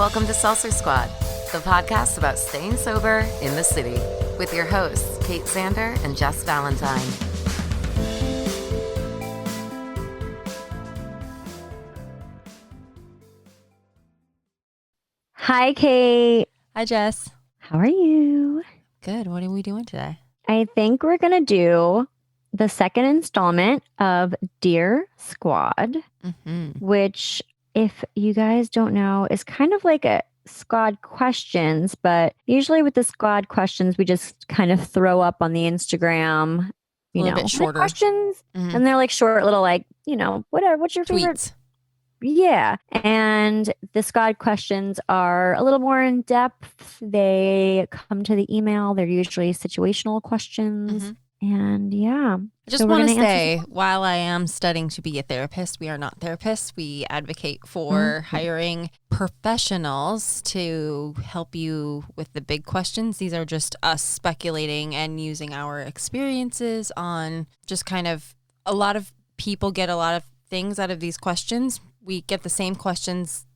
Welcome to Saucer Squad, the podcast about staying sober in the city, with your hosts, Kate Zander and Jess Valentine. Hi, Kate. Hi, Jess. How are you? Good. What are we doing today? I think we're going to do the second installment of Dear Squad, which, if you guys don't know, is kind of like a squad questions, but usually with the squad questions, we just kind of throw up on the Instagram, a little bit shorter questions. And they're like short little, like, whatever. What's your favorite? Tweets. Yeah. And the squad questions are a little more in depth. They come to the email. They're usually situational questions. And yeah. I just want to say, while I am studying to be a therapist, we are not therapists. We advocate for hiring professionals to help you with the big questions. These are just us speculating and using our experiences on just kind of, a lot of people get a lot of things out of these questions. We get the same questions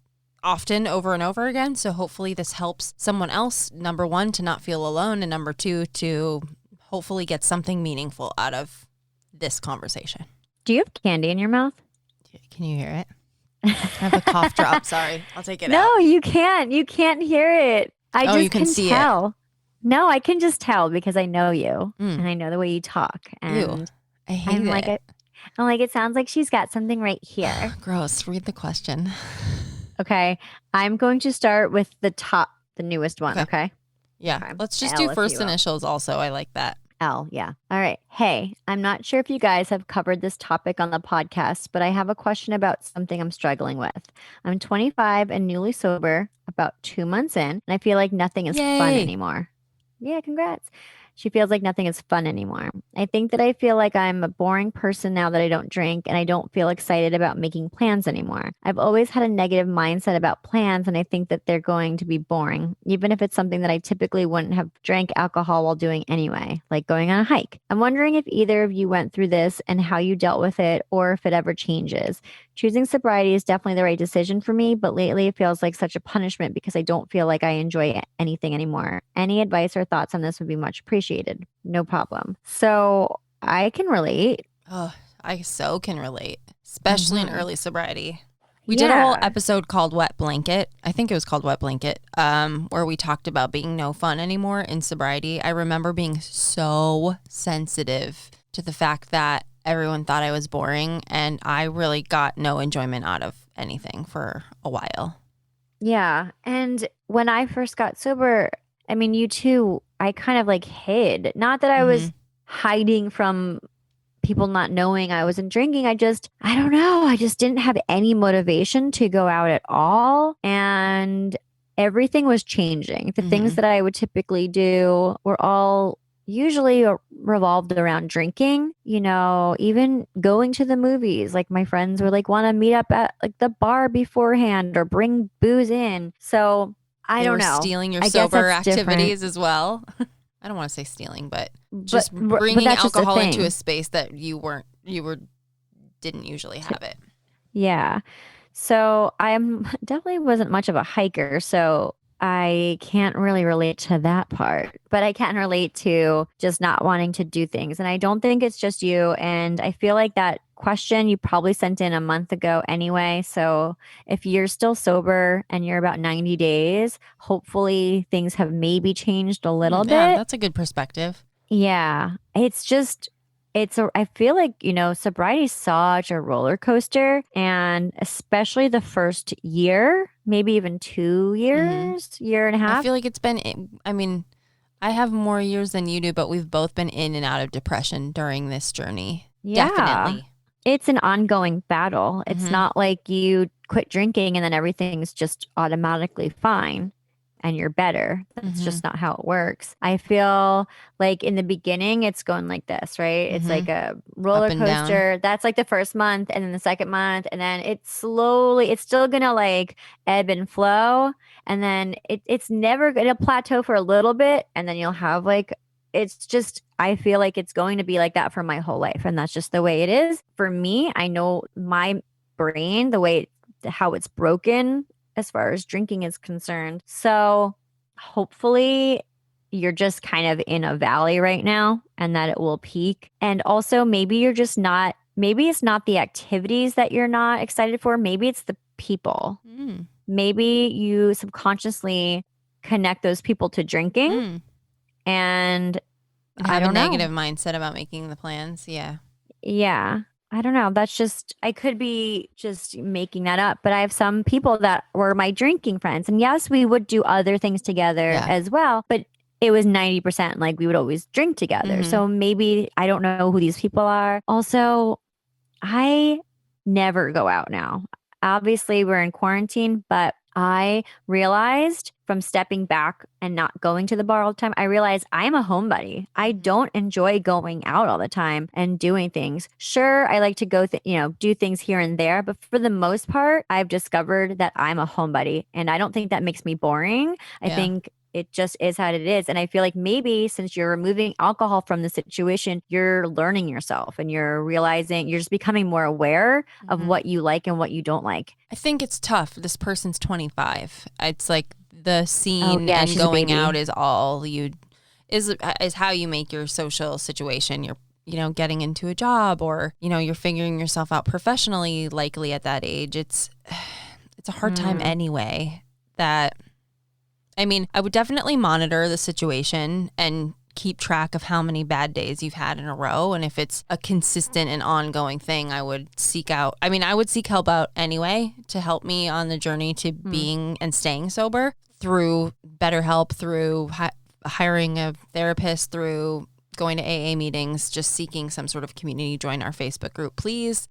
often over and over again. So hopefully this helps someone else, number one, to not feel alone, and number two, to hopefully get something meaningful out of this conversation. Do you have candy in your mouth? Can you hear it? I have a cough drop. Sorry. I'll take it out. No, you can't. You can't hear it. I just you can see tell. It. No, I can just tell because I know you and I know the way you talk. And Ew, I hate it. I'm like, it sounds like she's got something right here. Gross. Read the question. Okay. I'm going to start with the newest one. Okay. Yeah. Okay. Let's just do first initials also. I like that. L. Yeah. All right. Hey, I'm not sure if you guys have covered this topic on the podcast, but I have a question about something I'm struggling with. I'm 25 and newly sober, about 2 months in, and I feel like nothing is fun anymore. Yeah. Congrats. She feels like nothing is fun anymore. I think that I feel like I'm a boring person now that I don't drink, and I don't feel excited about making plans anymore. I've always had a negative mindset about plans, and I think that they're going to be boring, even if it's something that I typically wouldn't have drank alcohol while doing anyway, like going on a hike. I'm wondering if either of you went through this and how you dealt with it, or if it ever changes. Choosing sobriety is definitely the right decision for me, but lately it feels like such a punishment because I don't feel like I enjoy anything anymore. Any advice or thoughts on this would be much appreciated. No problem. So I can relate. Oh, I so can relate, especially in early sobriety. We did a whole episode called Wet Blanket. I think it was called Wet Blanket, where we talked about being no fun anymore in sobriety. I remember being so sensitive to the fact that everyone thought I was boring, and I really got no enjoyment out of anything for a while. Yeah. And when I first got sober, I mean, you too, I kind of like hid. Not that I was hiding from people not knowing I wasn't drinking. I don't know. I just didn't have any motivation to go out at all. And everything was changing. The things that I would typically do were all usually revolved around drinking, even going to the movies. Like my friends would like want to meet up at like the bar beforehand or bring booze in. So I don't know. Stealing your sober activities as well. I don't want to say stealing, but just bringing alcohol into a space that you didn't usually have it. Yeah. So I definitely wasn't much of a hiker. So I can't really relate to that part, but I can relate to just not wanting to do things. And I don't think it's just you. And I feel like that question you probably sent in a month ago anyway. So if you're still sober and you're about 90 days, hopefully things have maybe changed a little bit. Yeah, that's a good perspective. Yeah. I feel like, sobriety is such a roller coaster, and especially the first year, maybe even 2 years, year and a half. I feel like it's been, I have more years than you do, but we've both been in and out of depression during this journey. Yeah. Definitely. It's an ongoing battle. It's not like you quit drinking and then everything's just automatically fine and you're better. That's just not how it works. I feel like in the beginning, it's going like this, right? It's like a roller coaster. That's like the first month, and then the second month, and then it's still going to like ebb and flow. And then it's never going to plateau for a little bit. And then you'll have like, I feel like it's going to be like that for my whole life. And that's just the way it is. For me, I know my brain, how it's broken as far as drinking is concerned. So hopefully you're just kind of in a valley right now and that it will peak. And also maybe you're just not, maybe it's not the activities that you're not excited for. Maybe it's the people. Maybe you subconsciously connect those people to drinking and have I don't a know. negative mindset about making the plans. Yeah. Yeah. I don't know. That's just, I could be just making that up, but I have some people that were my drinking friends. And yes, we would do other things together as well, but it was 90% like we would always drink together. So maybe I don't know who these people are. Also, I never go out now. Obviously, we're in quarantine, but I realized from stepping back and not going to the bar all the time, I realized I'm a homebody. I don't enjoy going out all the time and doing things. Sure, I like to go, do things here and there, but for the most part, I've discovered that I'm a homebody, and I don't think that makes me boring. I think it just is how it is. And I feel like maybe since you're removing alcohol from the situation, you're learning yourself and you're realizing, you're just becoming more aware of what you like and what you don't like. I think it's tough. This person's 25. It's like the scene and she's going out is all is how you make your social situation. You're getting into a job, or you're figuring yourself out professionally, likely at that age. It's a hard time anyway. I would definitely monitor the situation and keep track of how many bad days you've had in a row. And if it's a consistent and ongoing thing, I would seek help out anyway to help me on the journey to being and staying sober through BetterHelp, through hiring a therapist, through going to AA meetings, just seeking some sort of community. Join our Facebook group, please.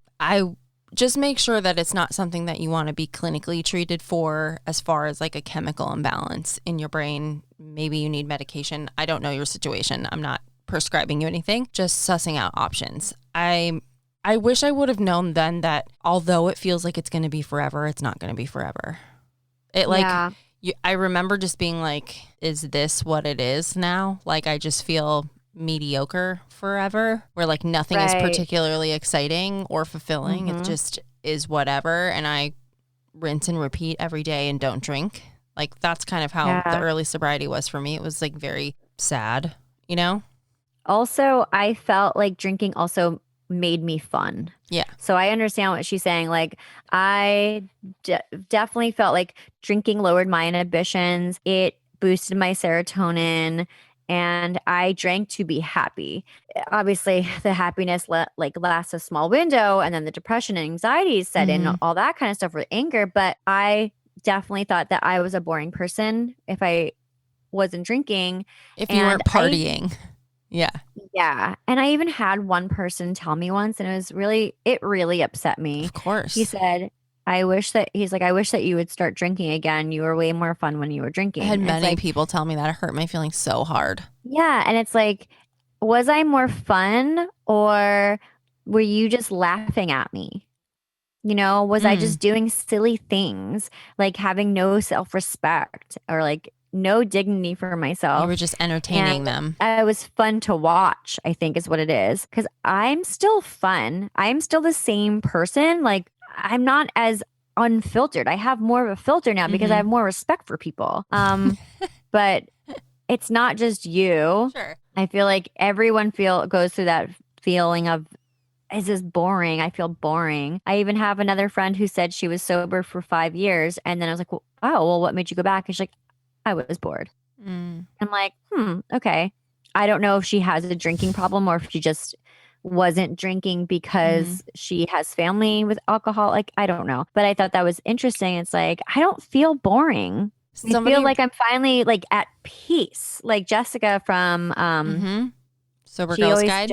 Just make sure that it's not something that you want to be clinically treated for, as far as like a chemical imbalance in your brain. Maybe you need medication. I don't know your situation. I'm not prescribing you anything, just sussing out options. I wish I would have known then that although it feels like it's going to be forever, it's not going to be forever. I remember just being like, is this what it is now? Like, I just feel mediocre forever, where like nothing is particularly exciting or fulfilling. It just is whatever, and I rinse and repeat every day and don't drink. Like, that's kind of how the early sobriety was for me. It was like very sad, Also, I felt like drinking also made me fun. Yeah. So I understand what she's saying. Like, I definitely felt like drinking lowered my inhibitions. It boosted my serotonin. And I drank to be happy. Obviously, the happiness lasts a small window, and then the depression and anxiety set in, all that kind of stuff with anger. But I definitely thought that I was a boring person if I wasn't drinking. If you weren't partying. Yeah. And I even had one person tell me once, and it really upset me. Of course. He said, I wish that you would start drinking again. You were way more fun when you were drinking. I had many people tell me that. It hurt my feelings so hard. Yeah. And it's like, was I more fun, or were you just laughing at me? Was I just doing silly things, like having no self-respect or like no dignity for myself? You were just entertaining them. It was fun to watch, I think is what it is. Because I'm still fun. I'm still the same person. Like, I'm not as unfiltered. I have more of a filter now because I have more respect for people. But it's not just you. Sure. I feel like everyone goes through that feeling of, is this boring? I feel boring. I even have another friend who said she was sober for 5 years. And then I was like, well, what made you go back? And she's like, I was bored. I'm like, okay. I don't know if she has a drinking problem or if she just wasn't drinking because she has family with alcohol. Like, I don't know. But I thought that was interesting. It's like, I don't feel boring. I feel like I'm finally like at peace. Like Jessica from Sober Girls Guide.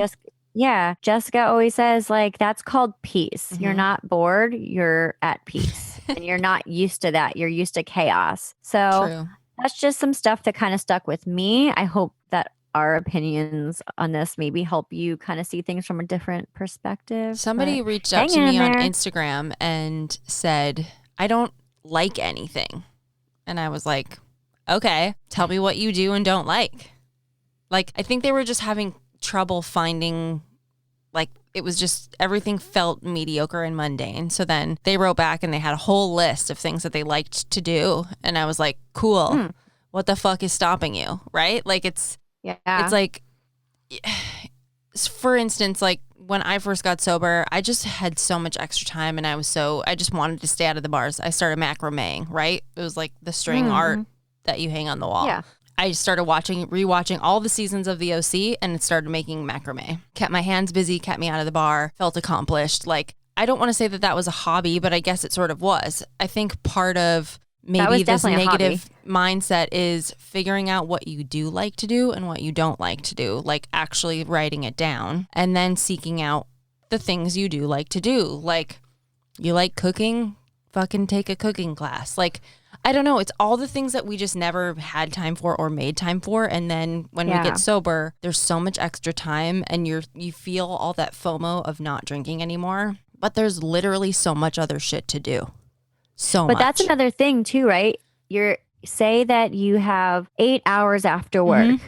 Jessica always says, like, that's called peace. You're not bored. You're at peace. And you're not used to that. You're used to chaos. So that's just some stuff that kind of stuck with me. I hope that our opinions on this maybe help you kind of see things from a different perspective. Somebody reached out to me on Instagram and said, I don't like anything. And I was like, okay, tell me what you do and don't like. Like, I think they were just having trouble finding like it was just everything felt mediocre and mundane. So then they wrote back and they had a whole list of things that they liked to do. And I was like, cool. What the fuck is stopping you? Right? Like it's like, for instance, like when I first got sober, I just had so much extra time and I just wanted to stay out of the bars. I started macrameing, right? It was like the string art that you hang on the wall. Yeah. I started rewatching all the seasons of the OC and started making macrame. Kept my hands busy, kept me out of the bar, felt accomplished. Like, I don't want to say that that was a hobby, but I guess it sort of was. I think part of maybe this negative mindset is figuring out what you do like to do and what you don't like to do, like actually writing it down and then seeking out the things you do like to do. Like, you like cooking, fucking take a cooking class. Like, I don't know. It's all the things that we just never had time for or made time for. And then when we get sober, there's so much extra time and you feel all that FOMO of not drinking anymore. But there's literally so much other shit to do. But that's another thing too, right? Say that you have 8 hours after work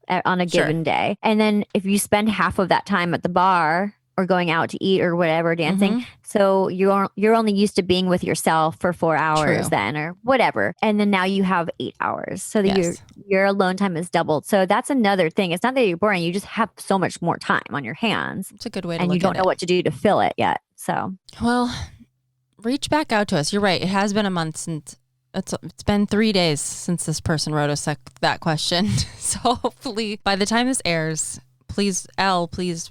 on a given day. And then if you spend half of that time at the bar or going out to eat or whatever, dancing. So you're only used to being with yourself for 4 hours then or whatever. And then now you have 8 hours. So that your alone time is doubled. So that's another thing. It's not that you're boring. You just have so much more time on your hands. It's a good way to look at it. And you don't know what to do to fill it yet. So. Well, reach back out to us. You're right. It has been a month since it's been 3 days since this person wrote us that question. So hopefully by the time this airs, please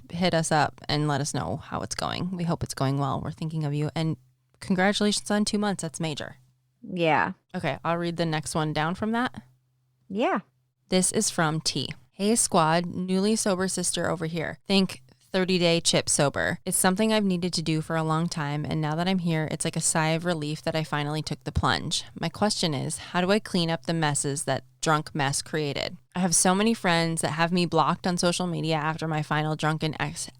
hit us up and let us know how it's going. We hope it's going well. We're thinking of you. And congratulations on 2 months. That's major. Yeah. Okay. I'll read the next one down from that. Yeah. This is from T. Hey squad, newly sober sister over here. Think 30-day chip sober. It's something I've needed to do for a long time, and now that I'm here, it's like a sigh of relief that I finally took the plunge. My question is, how do I clean up the messes that drunk mess created? I have so many friends that have me blocked on social media after my final drunken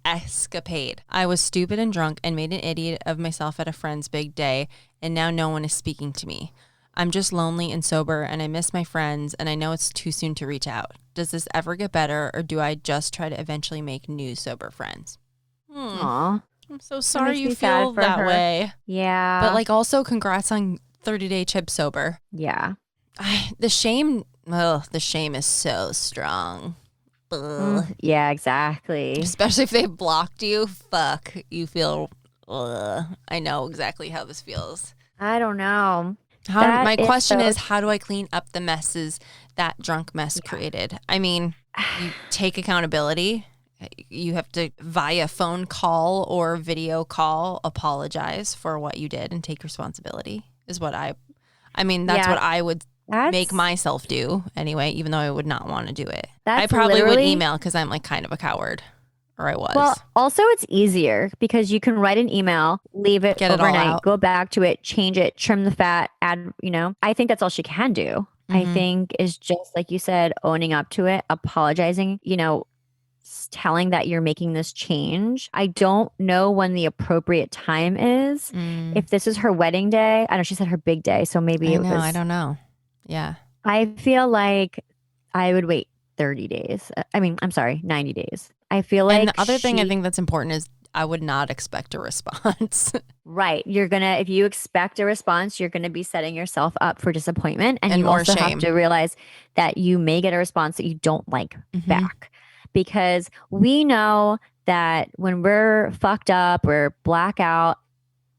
escapade. I was stupid and drunk and made an idiot of myself at a friend's big day, and now no one is speaking to me. I'm just lonely and sober, and I miss my friends, and I know it's too soon to reach out. Does this ever get better, or do I just try to eventually make new sober friends? Aw. I'm so sorry you feel that way. Yeah. But like, also congrats on 30-day chip sober. Yeah. The shame is so strong. Yeah, exactly. Especially if they blocked you. Fuck, you feel, I know exactly how this feels. I don't know. My question is, how do I clean up the messes that drunk mess created? I mean, you take accountability. You have to, via phone call or video call, apologize for what you did and take responsibility is what that's what I would make myself do anyway, even though I would not want to do it. I probably would email because I'm like kind of a coward. Or I was. Well, also it's easier because you can write an email, leave it overnight, go back to it, change it, trim the fat, add, I think that's all she can do. I think is just like you said, owning up to it, apologizing, telling that you're making this change. I don't know when the appropriate time is. If this is her wedding day, I know she said her big day. So maybe I don't know. Yeah. I feel like I would wait 30 days. I mean, I'm sorry, 90 days. I feel like. And the other thing I think that's important is I would not expect a response. Right. If you expect a response, you're going to be setting yourself up for disappointment. And you also have to realize that you may get a response that you don't like back. Because we know that when we're fucked up or blackout,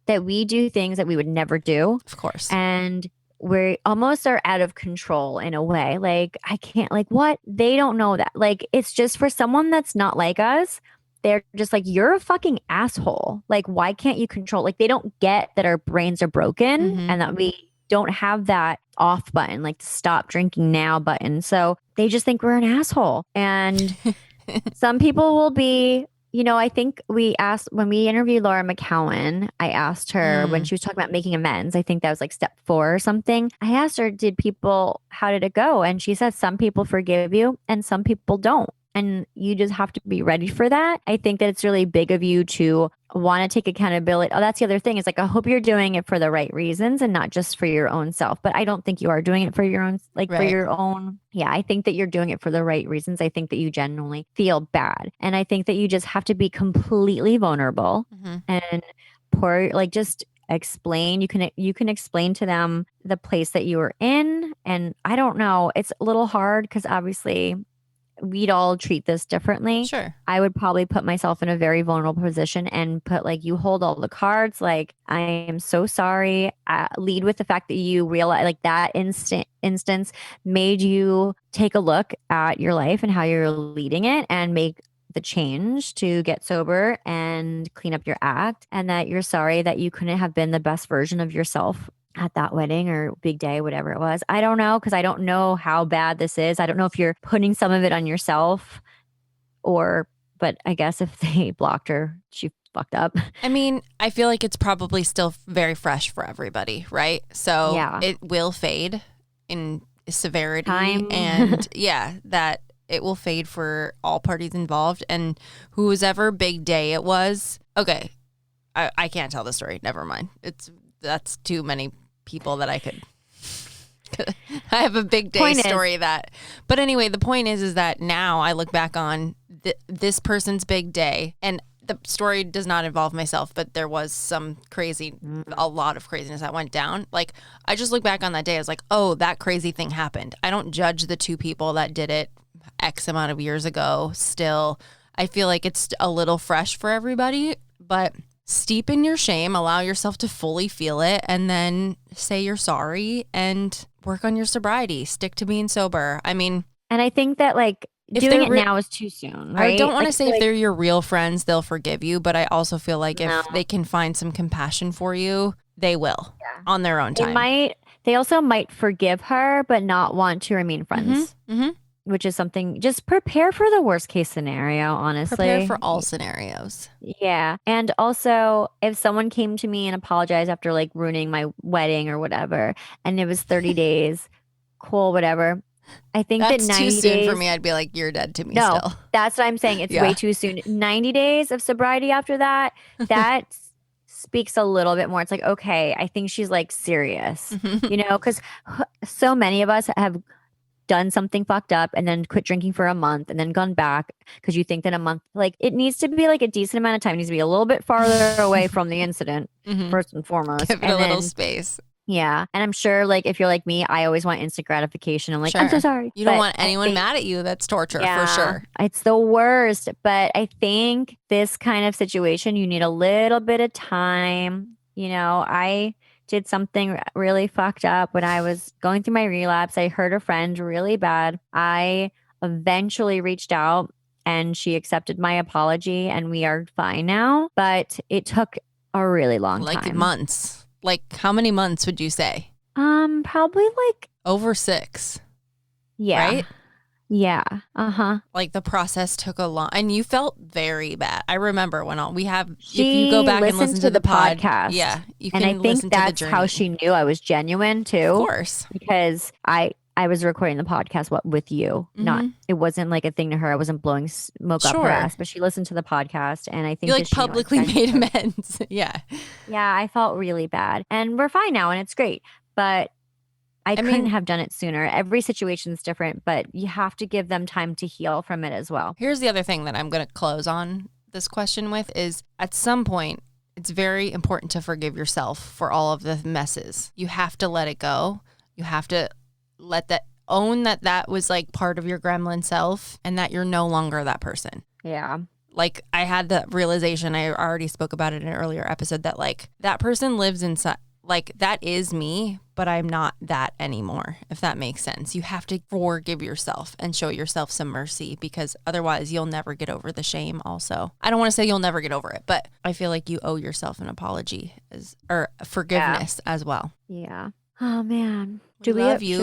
that we do things that we would never do. Of course. And we almost are out of control in a way. Like, I can't, like, what? They don't know that. Like, it's just for someone that's not like us. They're just like, you're a fucking asshole. Like, why can't you control? Like, they don't get that our brains are broken and that we don't have that off button, like the stop drinking now button. So they just think we're an asshole. And some people will be, I think when we interviewed Laura McCowan, I asked her when she was talking about making amends, I think that was like step 4 or something. I asked her, how did it go? And she said, some people forgive you and some people don't. and you just have to be ready for that. I think that it's really big of you to want to take accountability. Oh, that's the other thing. Is like, I hope you're doing it for the right reasons and not just for your own self. But I don't think you are doing it for your own, like for Right. your own. Yeah, I think that you're doing it for the right reasons. I think that you genuinely feel bad. And I think that you just have to be completely vulnerable Mhm. and pour, like, just explain. You can explain to them the place that you were in. And I don't know, it's a little hard because obviously we'd all treat this differently. Sure. I would probably put myself in a very vulnerable position and put like, you hold all the cards. Like, I am so sorry. Lead with the fact that you realize, like, that instance made you take a look at your life and how you're leading it and make the change to get sober and clean up your act, and that you're sorry that you couldn't have been the best version of yourself at that wedding or big day, whatever it was. I don't know, because I don't know how bad this is. I don't know if you're putting some of it on yourself but I guess if they blocked her, she fucked up. I mean, I feel like it's probably still very fresh for everybody, right? So Yeah. it will fade in severity Time. and yeah, that it will fade for all parties involved. And whoever big day it was, okay, I can't tell the story. Never mind. That's too many people that I could. I have a big day story but anyway, the point is that now I look back on this person's big day, and the story does not involve myself, but there was a lot of craziness that went down. Like, I just look back on that day as like, oh, that crazy thing happened. I don't judge the two people that did it X amount of years ago. Still, I feel like it's a little fresh for everybody, but steep in your shame, allow yourself to fully feel it, and then say you're sorry and work on your sobriety. Stick to being sober. I mean, and I think that like doing it now is too soon, right? I don't want to Like, say if they're your real friends, they'll forgive you, but I also feel like if they can find some compassion for you, they will on their own time. They also might forgive her, but not want to remain friends. Mm-hmm. Which is something, just prepare for the worst case scenario, honestly. Prepare for all scenarios. Yeah. And also, if someone came to me and apologized after like ruining my wedding or whatever, and it was 30 days, cool, whatever. I think that's that 90 too soon days for me. I'd be like, you're dead to me no, still. That's what I'm saying. It's way too soon. 90 days of sobriety after that, that speaks a little bit more. It's like, okay, I think she's like serious, because so many of us have done something fucked up and then quit drinking for a month and then gone back because you think that a month, like, it needs to be like a decent amount of time. It needs to be a little bit farther away from the incident, first and foremost. Give it a little space. Yeah. And I'm sure, like, if you're like me, I always want instant gratification. I'm like, I'm so sorry. You don't want anyone mad at you. That's torture for sure. It's the worst. But I think this kind of situation, you need a little bit of time. I did something really fucked up when I was going through my relapse. I hurt a friend really bad. I eventually reached out and she accepted my apology and we are fine now. But it took a really long time. Like months. Like, how many months would you say? Probably like over 6. Yeah. Right? Yeah. Uh-huh. Like, the process took a long, and you felt very bad. I remember when if you go back and listen to the podcast. Yeah. You can and I think that's to the how she knew I was genuine too. Of course. Because I was recording the podcast with you. It wasn't like a thing to her. I wasn't blowing smoke up her ass, but she listened to the podcast, and I think you like publicly made amends. Yeah. Yeah, I felt really bad, and we're fine now, and it's great. But I couldn't have done it sooner. Every situation is different, but you have to give them time to heal from it as well. Here's the other thing that I'm going to close on this question with is, at some point, it's very important to forgive yourself for all of the messes. You have to let it go. You have to own that was like part of your gremlin self and that you're no longer that person. Yeah. Like, I had the realization, I already spoke about it in an earlier episode, that like that person lives inside, like that is me, but I'm not that anymore, if that makes sense. You have to forgive yourself and show yourself some mercy, because otherwise you'll never get over the shame also. I don't want to say you'll never get over it, but I feel like you owe yourself an apology or forgiveness as well. Yeah. Oh, man. Should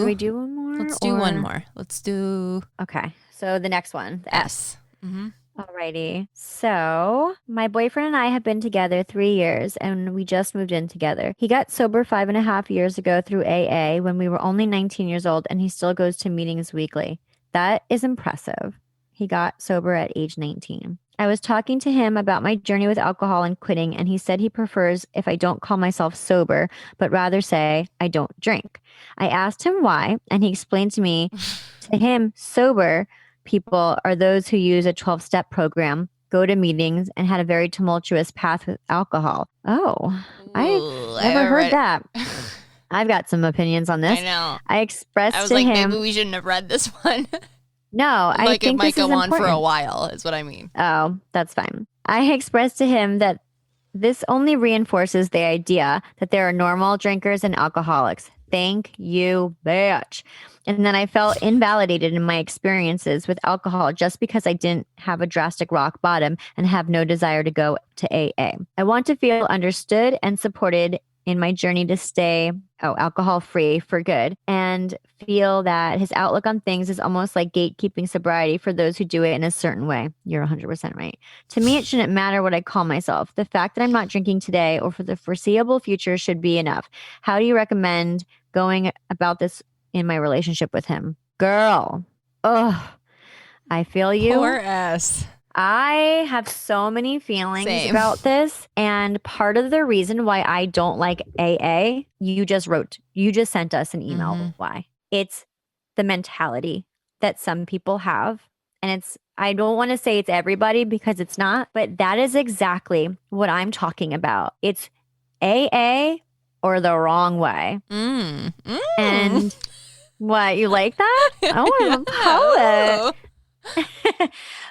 we do one more? Let's do one more. Let's do... Okay. So the next one. The S. Mm-hmm. Alrighty. So my boyfriend and I have been together 3 years and we just moved in together. He got sober 5.5 years ago through AA when we were only 19 years old, and he still goes to meetings weekly. That is impressive. he got sober at age 19. I was talking to him about my journey with alcohol and quitting, and he said he prefers if I don't call myself sober, but rather say I don't drink. I asked him why, and he explained to me, to him, sober people are those who use a 12-step program, go to meetings, and had a very tumultuous path with alcohol. Oh, I've never heard that. I've got some opinions on this. I know. I expressed I was to like, him. maybe we shouldn't have read this one. No, I like think it might this is go on for a important. while, is what I mean. Oh, that's fine. I expressed to him that this only reinforces the idea that there are normal drinkers and alcoholics. Thank you, bitch. And then I felt invalidated in my experiences with alcohol just because I didn't have a drastic rock bottom and have no desire to go to AA. I want to feel understood and supported in my journey to stay alcohol free for good, and feel that his outlook on things is almost like gatekeeping sobriety for those who do it in a certain way. You're 100% right. To me, it shouldn't matter what I call myself. The fact that I'm not drinking today or for the foreseeable future should be enough. How do you recommend going about this in my relationship with him? Girl, I feel you. Poor S. I have so many feelings Same. about this. And part of the reason why I don't like AA, you just sent us an email with why. It's the mentality that some people have. And I don't want to say it's everybody because it's not, but that is exactly what I'm talking about. It's AA or the wrong way. And what, you like that? I want to poet.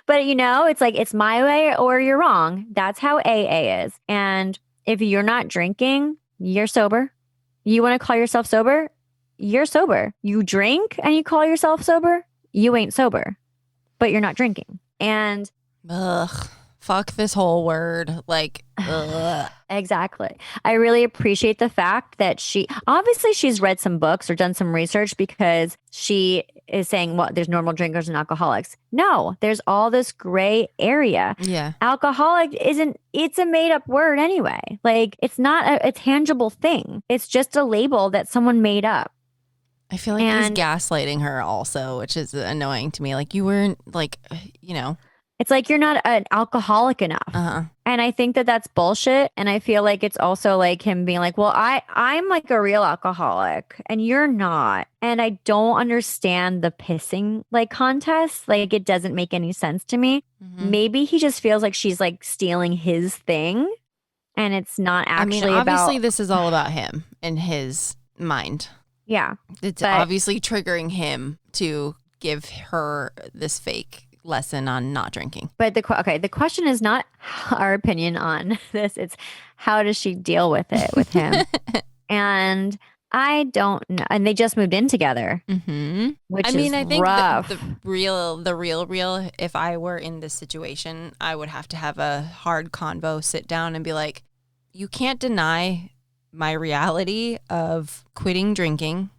But it's like, it's my way or you're wrong. That's how AA is. And if you're not drinking, you're sober. You want to call yourself sober? You're sober. You drink and you call yourself sober? You ain't sober, but you're not drinking. And Ugh. Fuck this whole word. Like, ugh. Exactly. I really appreciate the fact that she's read some books or done some research, because she is saying, well, there's normal drinkers and alcoholics. No, there's all this gray area. Yeah. Alcoholic it's a made up word anyway. Like, it's not a tangible thing. It's just a label that someone made up. I feel like he's gaslighting her also, which is annoying to me. Like, you weren't It's like you're not an alcoholic enough. And I think that that's bullshit. And I feel like it's also like him being like, well, I'm like a real alcoholic and you're not. And I don't understand the pissing like contest. Like, it doesn't make any sense to me. Maybe he just feels like she's like stealing his thing and it's not actually obviously this is all about him and his mind. Yeah. It's obviously triggering him to give her this fake lesson on not drinking. But the question is not our opinion on this. It's how does she deal with it with him? And I don't know. And they just moved in together, which I think rough. The real, if I were in this situation, I would have to have a hard convo, sit down and be like, you can't deny my reality of quitting drinking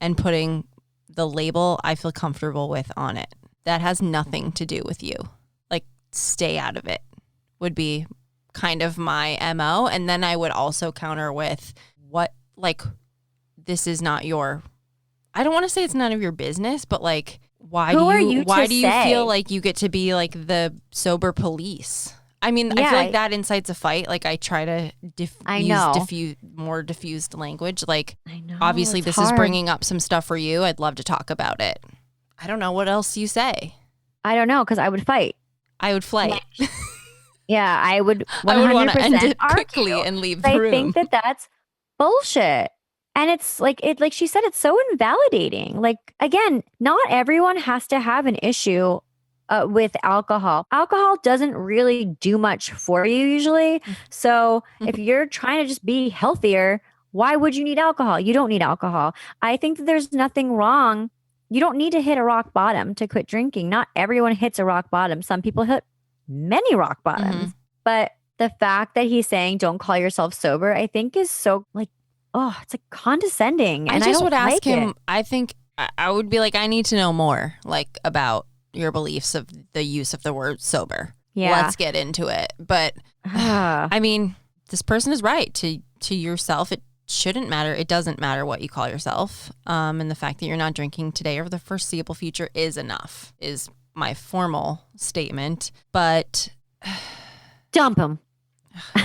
and putting the label I feel comfortable with on it. That has nothing to do with you. Like, stay out of it would be kind of my MO. And then I would also counter with this is not your, I don't want to say it's none of your business, but like, why do you feel like you get to be like the sober police? I mean, I feel like that incites a fight. Like, I try to use more diffused language. Like, I know, obviously this hard. is bringing up some stuff for you. I'd love to talk about it. I don't know what else you say. I don't know, because I would fight. I would fight. Yeah, I would 100% I would want to end it argue. quickly and leave the room. I think that that's bullshit. And it's like she said, it's so invalidating. Like, again, not everyone has to have an issue with alcohol. Alcohol doesn't really do much for you usually. So if you're trying to just be healthier, why would you need alcohol? You don't need alcohol. I think that there's nothing wrong. You don't need to hit a rock bottom to quit drinking. Not everyone hits a rock bottom. Some people hit many rock bottoms. But the fact that he's saying don't call yourself sober, I think is so like, it's like condescending. And I just would ask him, I think I would be like, I need to know more like about your beliefs of the use of the word sober. Yeah. Let's get into it. But I mean, this person is right. To yourself, it shouldn't matter. It doesn't matter what you call yourself. And the fact that you're not drinking today or the foreseeable future is enough, is my formal statement, but Dump him.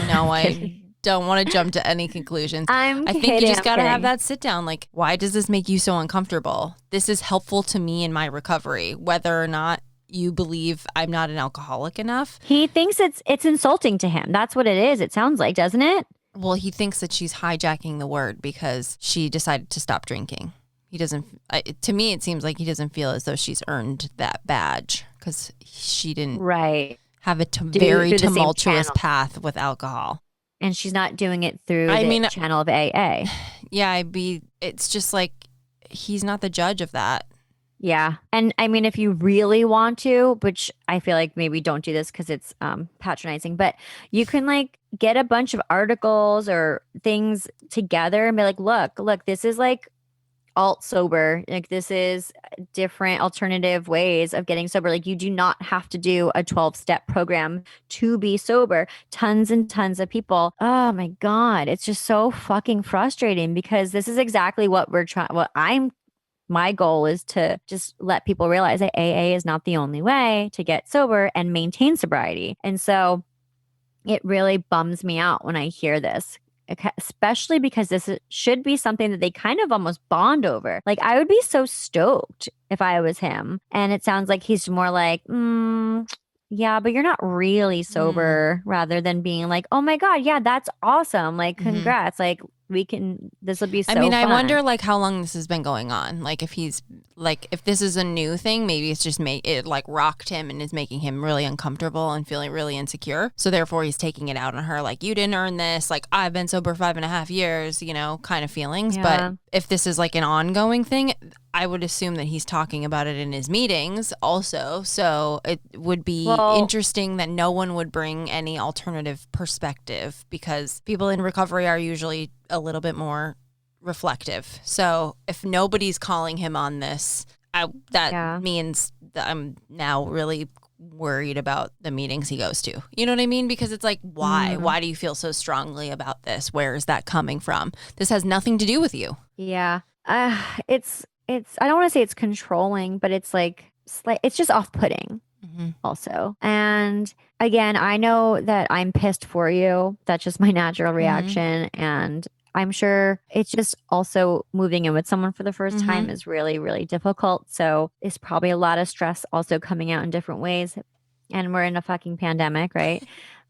no, I don't want to jump to any conclusions. I think you just got to have that sit down. Like, why does this make you so uncomfortable? This is helpful to me in my recovery, whether or not you believe I'm not an alcoholic enough. He thinks it's insulting to him. That's what it is. It sounds like, doesn't it? Well, he thinks that she's hijacking the word because she decided to stop drinking. He doesn't, to me, it seems like he doesn't feel as though she's earned that badge because she didn't have a very tumultuous path with alcohol. And she's not doing it through the channel of AA. Yeah, it's just like, he's not the judge of that. Yeah. And I mean, if you really want to, which I feel like maybe don't do this because it's patronizing, but you can like get a bunch of articles or things together and be like, look, this is like alt sober. Like this is different alternative ways of getting sober. Like you do not have to do a 12-step program to be sober. Tons and tons of people. Oh my God. It's just so fucking frustrating because this is exactly what we're trying. My goal is to just let people realize that AA is not the only way to get sober and maintain sobriety. And so it really bums me out when I hear this, especially because this should be something that they kind of almost bond over. Like I would be so stoked if I was him. And it sounds like he's more like, yeah, but you're not really sober, rather than being like, oh my God, yeah, that's awesome. Like, congrats. Like this will be so fun. I wonder like how long this has been going on. Like if he's like, if this is a new thing, maybe it's just it like rocked him and is making him really uncomfortable and feeling really insecure. So therefore he's taking it out on her. Like, you didn't earn this. Like, I've been sober 5.5 years, kind of feelings. Yeah. But if this is like an ongoing thing, I would assume that he's talking about it in his meetings also. So it would be interesting that no one would bring any alternative perspective because people in recovery are usually a little bit more reflective. So if nobody's calling him on this, that means that I'm now really worried about the meetings he goes to. You know what I mean? Because it's like, why? Why do you feel so strongly about this? Where is that coming from? This has nothing to do with you. Yeah. It's I don't want to say it's controlling, but it's like it's just off-putting also. And again, I know that I'm pissed for you. That's just my natural reaction. And I'm sure it's just also moving in with someone for the first time is really, really difficult. So it's probably a lot of stress also coming out in different ways. And we're in a fucking pandemic, right?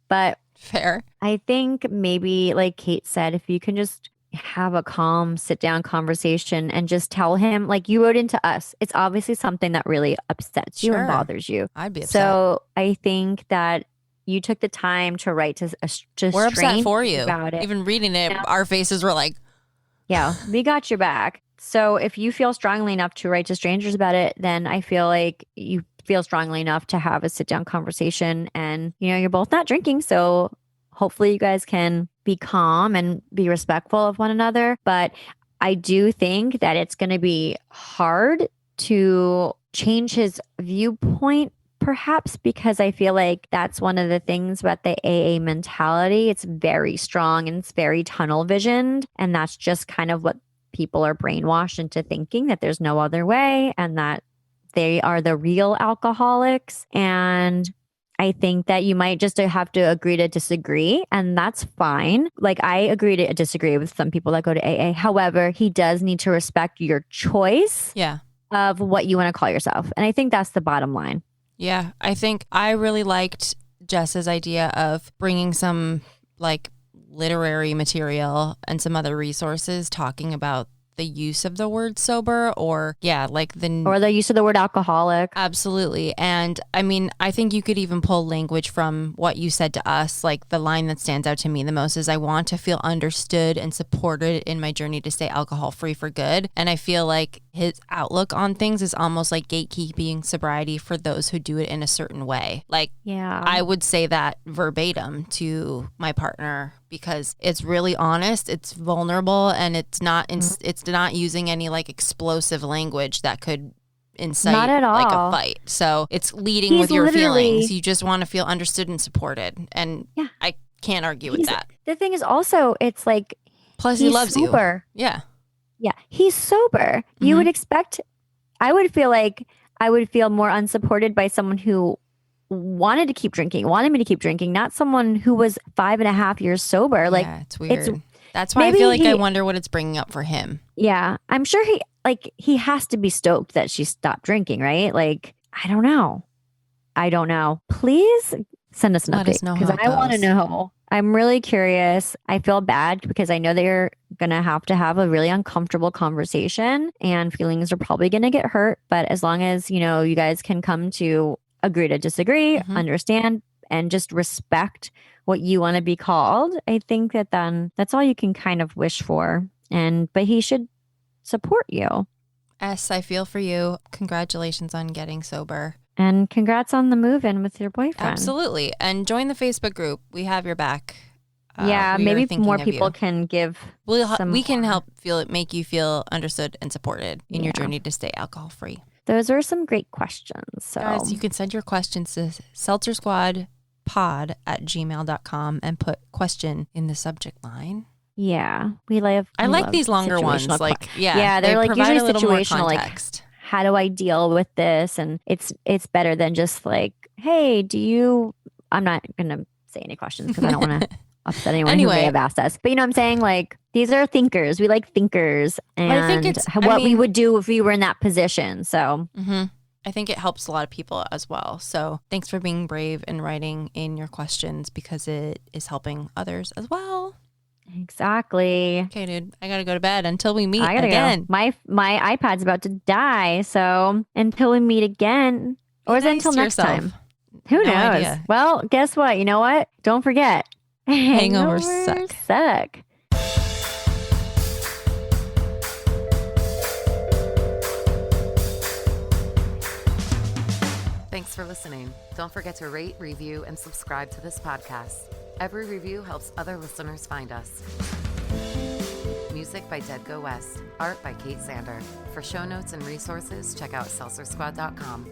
But fair. I think maybe like Kate said, if you can just have a calm sit down conversation and just tell him, like you wrote into us, it's obviously something that really upsets you and bothers you. I'd be upset. So I think that you took the time to write to we're upset for you about it. Even reading it, our faces were like, yeah, we got your back. So if you feel strongly enough to write to strangers about it, then I feel like you feel strongly enough to have a sit down conversation. And you're both not drinking, so hopefully you guys can be calm and be respectful of one another. But I do think that it's going to be hard to change his viewpoint, perhaps because I feel like that's one of the things about the AA mentality. It's very strong and it's very tunnel visioned. And that's just kind of what people are brainwashed into thinking, that there's no other way and that they are the real alcoholics. And I think that you might just have to agree to disagree, and that's fine. Like I agree to disagree with some people that go to AA. However, he does need to respect your choice of what you want to call yourself. And I think that's the bottom line. Yeah, I think I really liked Jess's idea of bringing some like literary material and some other resources talking about the use of the word sober or the use of the word alcoholic. Absolutely. And I mean, I think you could even pull language from what you said to us. Like the line that stands out to me the most is, I want to feel understood and supported in my journey to stay alcohol free for good. And I feel like his outlook on things is almost like gatekeeping sobriety for those who do it in a certain way. Like, I would say that verbatim to my partner because it's really honest, it's vulnerable, and it's not using any like explosive language that could incite not at all. Like a fight. So it's leading with your feelings. You just want to feel understood and supported. And I can't argue with that. The thing is also, it's like, plus he loves sober. you. Yeah. Yeah. He's sober. You would expect, I would feel like I would feel more unsupported by someone who wanted me to keep drinking, not someone who was 5.5 years sober. Like, Yeah, it's weird. That's why I maybe feel like I wonder what it's bringing up for him. yeah, I'm sure he has to be stoked that she stopped drinking, right? Like, I don't know. Please send us an Let us update know because how it I want to goes. know. I'm really curious. I feel bad because I know they're going to have a really uncomfortable conversation and feelings are probably going to get hurt. But as long as, you guys can come to agree to disagree, Mhm. understand, and just respect what you want to be called, I think that then that's all you can kind of wish for. But he should support you. S, I feel for you. Congratulations on getting sober. And congrats on the move in with your boyfriend. Absolutely. And join the Facebook group. We have your back. Yeah, we are maybe thinking more of people you. can give. We can help make you feel understood and supported in your Yeah. journey to stay alcohol free. Those are some great questions. So Guys, you can send your questions to seltzersquadpod@gmail.com and put question in the subject line. yeah, we I like love these longer ones. situational Like, yeah, they they're like provide usually a little more situational. Like, context. how do I deal with this? And it's better than just like, hey, I'm not gonna say any questions because I don't want to upset anyone who may Anyway. have asked us. But you know what I'm saying? Like, these are thinkers. We like thinkers, and I think we would do if we were in that position. So I think it helps a lot of people as well. So thanks for being brave and writing in your questions because it is helping others as well. exactly. Okay, dude, I gotta go to bed until we meet I gotta again. go. My iPad's about to die. So until we meet again, or is it nice until to next yourself. time? Who No knows? idea. Well, guess what? You know what? Don't forget. Hangovers suck. Thanks for listening. Don't forget to rate, review, and subscribe to this podcast. Every review helps other listeners find us. Music by Dead Go West. Art by Kate Sander. For show notes and resources, check out seltzersquad.com.